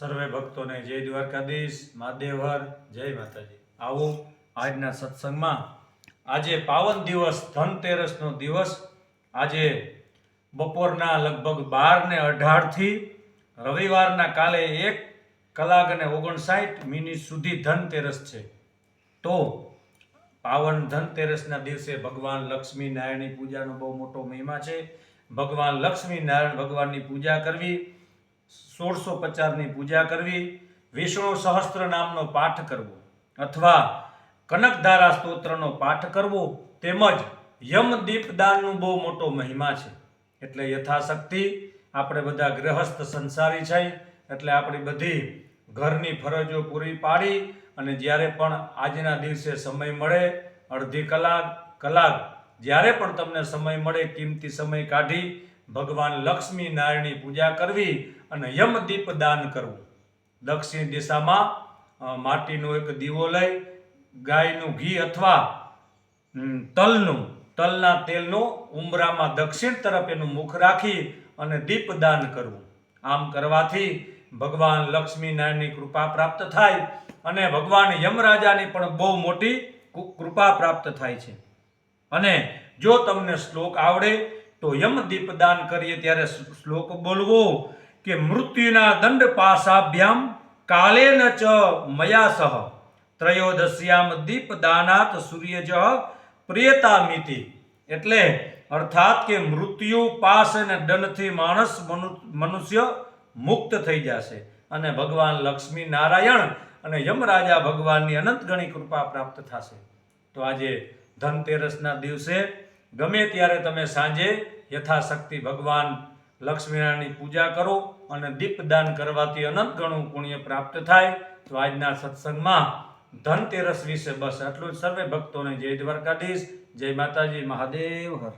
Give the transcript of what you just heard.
સર્વે ભક્તોને જય દ્વારકાધીશ, મહાદેવ હર, જય માતાજી। આવો આજના સત્સંગમાં આજે પાવન દિવસ ધનતેરસનો દિવસ આજે બપોરના લગભગ 12:18 થી રવિવારના કાલે 1 કલાક અને 59 મિનિટ સુધી ધનતેરસ છે। તો પાવન ધનતેરસના દિવસે ભગવાન લક્ષ્મી નારાયણની પૂજાનો બહુ મોટો મહિમા છે। ભગવાન લક્ષ્મી નારાયણ ભગવાનની પૂજા કરવી, 1650ની પૂજા કરવી, વિષ્ણુ સહસ્ત્ર નામનો પાઠ કરવો અથવા કનકધારા સ્તોત્રનો પાઠ કરવો તેમજ યમ દીપદાનનો બહુ મોટો મહિમા છે। એટલે યથાશક્તિ આપણે બધા ગૃહસ્થ સંસારી છે, એટલે આપણી બધી ઘરની ફરજો પૂરી પાડી અને જ્યારે પણ આજના દિવસે સમય મળે અડધી કલાક જ્યારે પણ તમને સમય મળે કિંમતી સમય કાઢી ભગવાન લક્ષ્મી નારાયણની પૂજા કરવી અને યમદીપ દાન કરવું। દક્ષિણ દિશામાં માટીનો એક દીવો લઈ ગાયનું ઘી અથવા તલના તેલનો ઉંબરામાં દક્ષિણ તરફ એનું મુખ રાખી અને દીપદાન કરવું। આમ કરવાથી ભગવાન લક્ષ્મી નારાયણની કૃપા પ્રાપ્ત થાય અને ભગવાન યમરાજાની પણ બહુ મોટી કૃપા પ્રાપ્ત થાય છે। અને જો તમને શ્લોક આવડે તો યમ દીપદાન કરીએ ત્યારે શ્લોક બોલવો કે મૃત્યુના દંડ પાશાભ્યામ કાલેન ચ મયા સહ ત્રયોદશ્યામ દીપદાનાત સૂર્યજ પ્રિયતામિતિ। એટલે અર્થાત કે મૃત્યુ પાશ અને દંડથી મનુષ્ય મુક્ત થઈ જશે અને ભગવાન લક્ષ્મી નારાયણ અને યમરાજા ભગવાનની અનંત ગણી કૃપા પ્રાપ્ત થશે। તો આજે ધનતેરસના દિવસે ગમે ત્યારે તમે સાંજે યથાશક્તિ ભગવાન લક્ષ્મીનારાયણની પૂજા કરો અને દીપદાન કરવાથી અનંત ગણું પુણ્ય પ્રાપ્ત થાય। તો આજના સત્સંગમાં ધનતેરસ વિશે બસ આટલું જ। સર્વે ભક્તોને જય દ્વારકાધીશ, જય માતાજી, મહાદેવ હર।